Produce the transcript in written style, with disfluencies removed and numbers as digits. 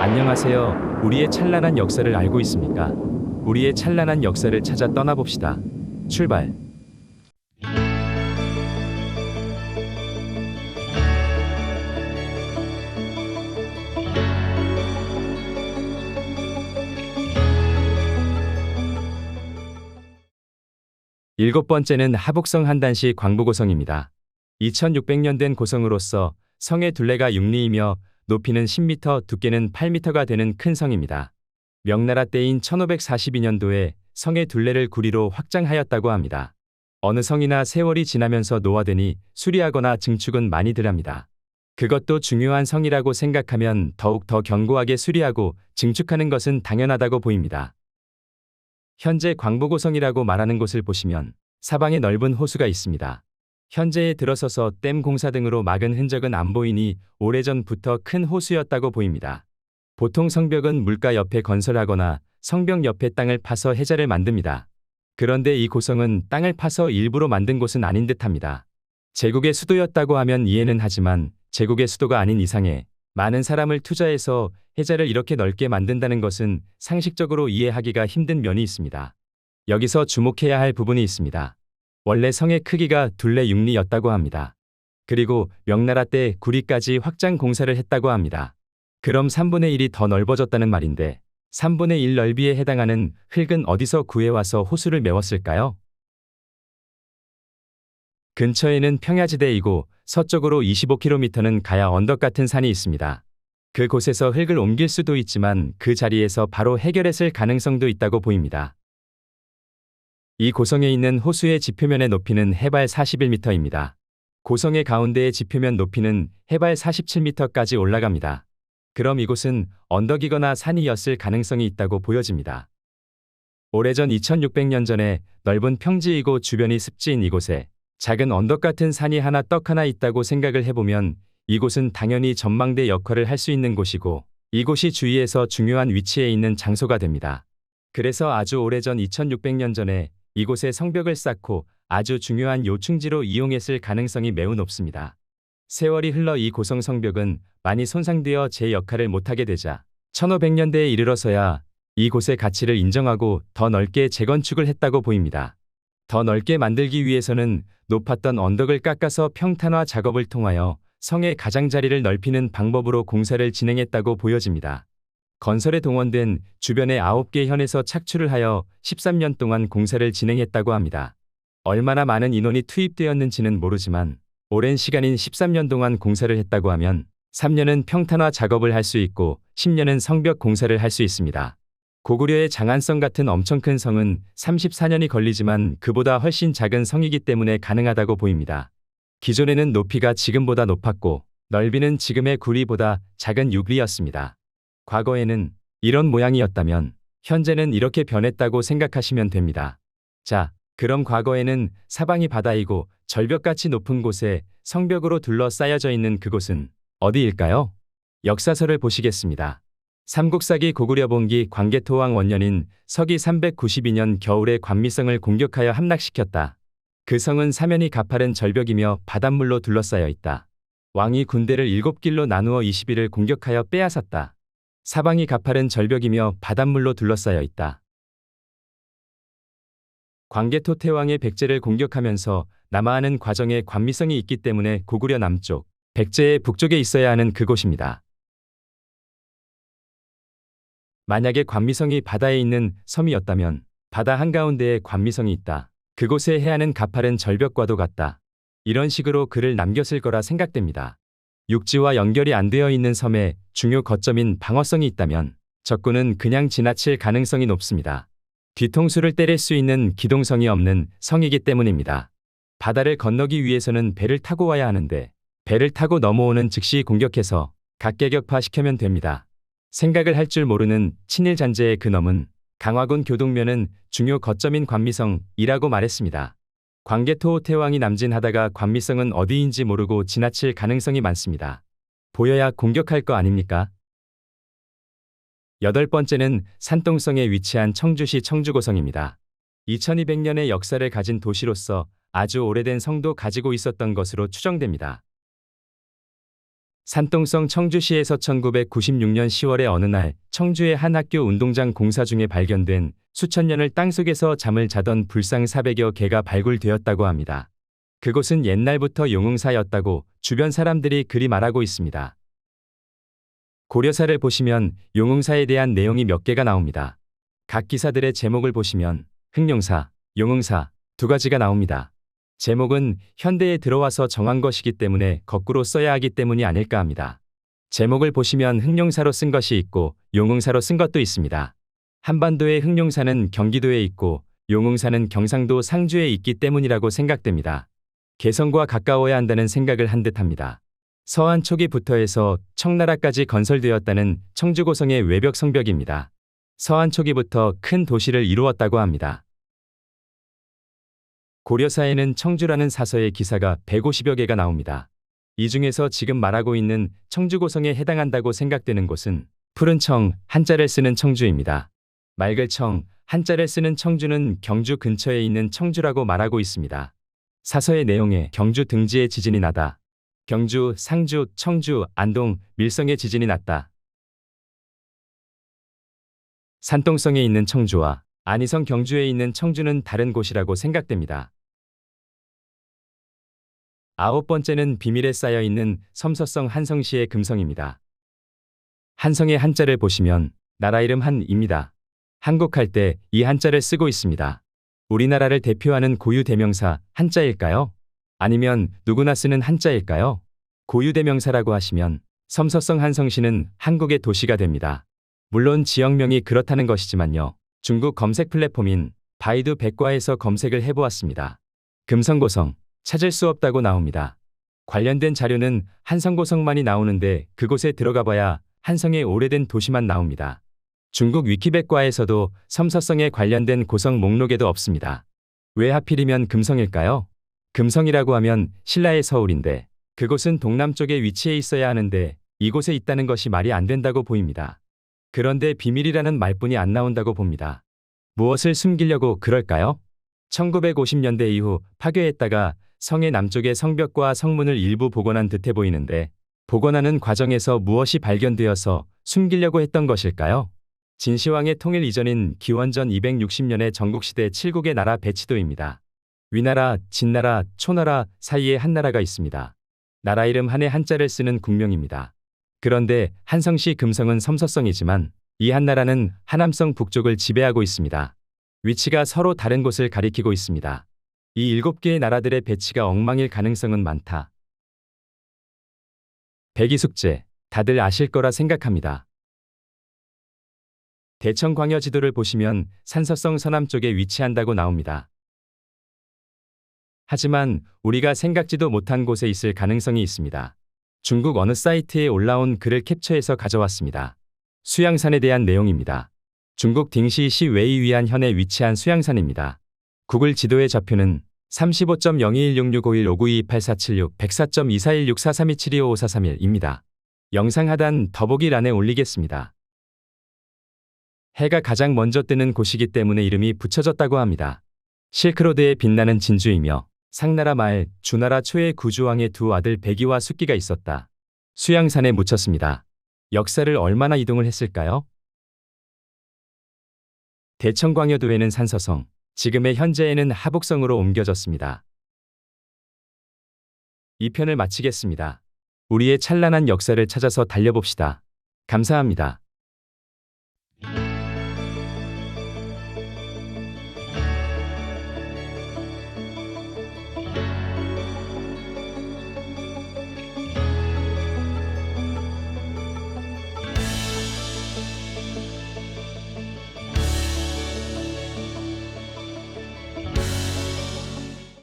안녕하세요. 우리의 찬란한 역사를 알고 있습니까? 우리의 찬란한 역사를 찾아 떠나봅시다. 출발. 일곱 번째는 하북성 한단시 광부고성입니다. 2600년 된 고성으로서 성의 둘레가 6리이며 높이는 10m, 두께는 8m가 되는 큰 성입니다. 명나라 때인 1542년도에 성의 둘레를 구리로 확장하였다고 합니다. 어느 성이나 세월이 지나면서 노화되니 수리하거나 증축은 많이들 합니다. 그것도 중요한 성이라고 생각하면 더욱 더 견고하게 수리하고 증축하는 것은 당연하다고 보입니다. 현재 광부고성이라고 말하는 곳을 보시면 사방에 넓은 호수가 있습니다. 현재에 들어서서 댐 공사 등으로 막은 흔적은 안 보이니 오래전부터 큰 호수였다고 보입니다. 보통 성벽은 물가 옆에 건설하거나 성벽 옆에 땅을 파서 해자를 만듭니다. 그런데 이 고성은 땅을 파서 일부러 만든 곳은 아닌 듯합니다. 제국의 수도였다고 하면 이해는 하지만 제국의 수도가 아닌 이상에 많은 사람을 투자해서 해자를 이렇게 넓게 만든다는 것은 상식적으로 이해하기가 힘든 면이 있습니다. 여기서 주목해야 할 부분이 있습니다. 원래 성의 크기가 둘레 6리였다고 합니다. 그리고 명나라 때 구리까지 확장 공사를 했다고 합니다. 그럼 3분의 1이 더 넓어졌다는 말인데 3분의 1 넓이에 해당하는 흙은 어디서 구해와서 호수를 메웠을까요? 근처에는 평야지대이고 서쪽으로 25km는 가야 언덕 같은 산이 있습니다. 그곳에서 흙을 옮길 수도 있지만 그 자리에서 바로 해결했을 가능성도 있다고 보입니다. 이 고성에 있는 호수의 지표면의 높이는 해발 41m입니다. 고성의 가운데의 지표면 높이는 해발 47m까지 올라갑니다. 그럼 이곳은 언덕이거나 산이었을 가능성이 있다고 보여집니다. 오래전 2600년 전에 넓은 평지이고 주변이 습지인 이곳에 작은 언덕 같은 산이 하나 떡 하나 있다고 생각을 해보면 이곳은 당연히 전망대 역할을 할 수 있는 곳이고 이곳이 주위에서 중요한 위치에 있는 장소가 됩니다. 그래서 아주 오래전 2600년 전에 이곳에 성벽을 쌓고 아주 중요한 요충지로 이용했을 가능성이 매우 높습니다. 세월이 흘러 이 고성 성벽은 많이 손상되어 제 역할을 못하게 되자 1500년대에 이르러서야 이곳의 가치를 인정하고 더 넓게 재건축을 했다고 보입니다. 더 넓게 만들기 위해서는 높았던 언덕을 깎아서 평탄화 작업을 통하여 성의 가장자리를 넓히는 방법으로 공사를 진행했다고 보여집니다. 건설에 동원된 주변의 9개 현에서 착출을 하여 13년 동안 공사를 진행했다고 합니다. 얼마나 많은 인원이 투입되었는지는 모르지만 오랜 시간인 13년 동안 공사를 했다고 하면 3년은 평탄화 작업을 할 수 있고 10년은 성벽 공사를 할 수 있습니다. 고구려의 장안성 같은 엄청 큰 성은 34년이 걸리지만 그보다 훨씬 작은 성이기 때문에 가능하다고 보입니다. 기존에는 높이가 지금보다 높았고 넓이는 지금의 구리보다 작은 6리였습니다. 과거에는 이런 모양이었다면 현재는 이렇게 변했다고 생각하시면 됩니다. 자, 그럼 과거에는 사방이 바다이고 절벽같이 높은 곳에 성벽으로 둘러싸여져 있는 그곳은 어디일까요? 역사서를 보시겠습니다. 삼국사기 고구려본기 광개토왕 원년인 서기 392년 겨울에 관미성을 공격하여 함락시켰다. 그 성은 사면이 가파른 절벽이며 바닷물로 둘러싸여 있다. 왕이 군대를 7길로 나누어 20일을 공격하여 빼앗았다. 사방이 가파른 절벽이며 바닷물로 둘러싸여 있다. 광개토 태왕의 백제를 공격하면서 남하하는 과정에 관미성이 있기 때문에 고구려 남쪽, 백제의 북쪽에 있어야 하는 그곳입니다. 만약에 관미성이 바다에 있는 섬이었다면 바다 한가운데에 관미성이 있다. 그곳에 해안은 가파른 절벽과도 같다. 이런 식으로 글을 남겼을 거라 생각됩니다. 육지와 연결이 안 되어 있는 섬에 중요 거점인 방어성이 있다면 적군은 그냥 지나칠 가능성이 높습니다. 뒤통수를 때릴 수 있는 기동성이 없는 성이기 때문입니다. 바다를 건너기 위해서는 배를 타고 와야 하는데 배를 타고 넘어오는 즉시 공격해서 각계격파시키면 됩니다. 생각을 할 줄 모르는 친일 잔재의 근엄은 강화군 교동면은 중요 거점인 관미성이라고 말했습니다. 광개토 태왕이 남진하다가 관미성은 어디인지 모르고 지나칠 가능성이 많습니다. 보여야 공격할 거 아닙니까? 여덟 번째는 산동성에 위치한 청주시 청주고성입니다. 2200년의 역사를 가진 도시로서 아주 오래된 성도 가지고 있었던 것으로 추정됩니다. 산동성 청주시에서 1996년 10월의 어느 날 청주의 한 학교 운동장 공사 중에 발견된 수천 년을 땅속에서 잠을 자던 불상 400여 개가 발굴되었다고 합니다. 그곳은 옛날부터 용흥사였다고 주변 사람들이 그리 말하고 있습니다. 고려사를 보시면 용흥사에 대한 내용이 몇 개가 나옵니다. 각 기사들의 제목을 보시면 흑룡사, 용흥사 두 가지가 나옵니다. 제목은 현대에 들어와서 정한 것이기 때문에 거꾸로 써야 하기 때문이 아닐까 합니다. 제목을 보시면 흑룡사로 쓴 것이 있고 용흥사로 쓴 것도 있습니다. 한반도의 흑룡사는 경기도에 있고 용흥사는 경상도 상주에 있기 때문이라고 생각됩니다. 개성과 가까워야 한다는 생각을 한 듯합니다. 서한 초기부터 해서 청나라까지 건설되었다는 청주고성의 외벽 성벽입니다. 서한 초기부터 큰 도시를 이루었다고 합니다. 고려사에는 청주라는 사서의 기사가 150여 개가 나옵니다. 이 중에서 지금 말하고 있는 청주고성에 해당한다고 생각되는 곳은 푸른 청, 한자를 쓰는 청주입니다. 맑을 청, 한자를 쓰는 청주는 경주 근처에 있는 청주라고 말하고 있습니다. 사서의 내용에 경주 등지에 지진이 나다. 경주, 상주, 청주, 안동, 밀성에 지진이 났다. 산동성에 있는 청주와 안이성 경주에 있는 청주는 다른 곳이라고 생각됩니다. 9번째는 비밀에 쌓여있는 섬서성 한성시의 금성입니다. 한성의 한자를 보시면 나라 이름 한입니다. 한국할 때 이 한자를 쓰고 있습니다. 우리나라를 대표하는 고유 대명사 한자일까요? 아니면 누구나 쓰는 한자일까요? 고유 대명사라고 하시면 섬서성 한성시는 한국의 도시가 됩니다. 물론 지역명이 그렇다는 것이지만요. 중국 검색 플랫폼인 바이두 백과에서 검색을 해보았습니다. 금성고성 찾을 수 없다고 나옵니다. 관련된 자료는 한성고성만이 나오는데 그곳에 들어가 봐야 한성의 오래된 도시만 나옵니다. 중국 위키백과에서도 섬서성에 관련된 고성 목록에도 없습니다. 왜 하필이면 금성일까요? 금성이라고 하면 신라의 서울인데 그곳은 동남쪽에 위치해 있어야 하는데 이곳에 있다는 것이 말이 안 된다고 보입니다. 그런데 비밀이라는 말뿐이 안 나온다고 봅니다. 무엇을 숨기려고 그럴까요? 1950년대 이후 파괴했다가 성의 남쪽의 성벽과 성문을 일부 복원한 듯해 보이는데 복원하는 과정에서 무엇이 발견되어서 숨기려고 했던 것일까요? 진시황의 통일 이전인 기원전 260년의 전국시대 7국의 나라 배치도입니다. 위나라, 진나라, 초나라 사이에 한 나라가 있습니다. 나라 이름 한에 한자를 쓰는 국명입니다. 그런데 한성시 금성은 섬서성이지만 이 한 나라는 하남성 북쪽을 지배하고 있습니다. 위치가 서로 다른 곳을 가리키고 있습니다. 이 7개의 나라들의 배치가 엉망일 가능성은 많다. 백이숙제, 다들 아실 거라 생각합니다. 대천광여지도를 보시면 산서성 서남쪽에 위치한다고 나옵니다. 하지만 우리가 생각지도 못한 곳에 있을 가능성이 있습니다. 중국 어느 사이트에 올라온 글을 캡처해서 가져왔습니다. 수양산에 대한 내용입니다. 중국 딩시시 웨이 위안 현에 위치한 수양산입니다. 구글 지도의 좌표는 35.021661592846 104.24164327255431입니다. 영상 하단 더보기란에 올리겠습니다. 해가 가장 먼저 뜨는 곳이기 때문에 이름이 붙여졌다고 합니다. 실크로드의 빛나는 진주이며 상나라 말, 주나라 초의 구주왕의 두 아들 백이와 숙기가 있었다. 수양산에 묻혔습니다. 역사를 얼마나 이동을 했을까요? 대천광여도에는 산서성, 지금의 현재에는 하북성으로 옮겨졌습니다. 이 편을 마치겠습니다. 우리의 찬란한 역사를 찾아서 달려봅시다. 감사합니다.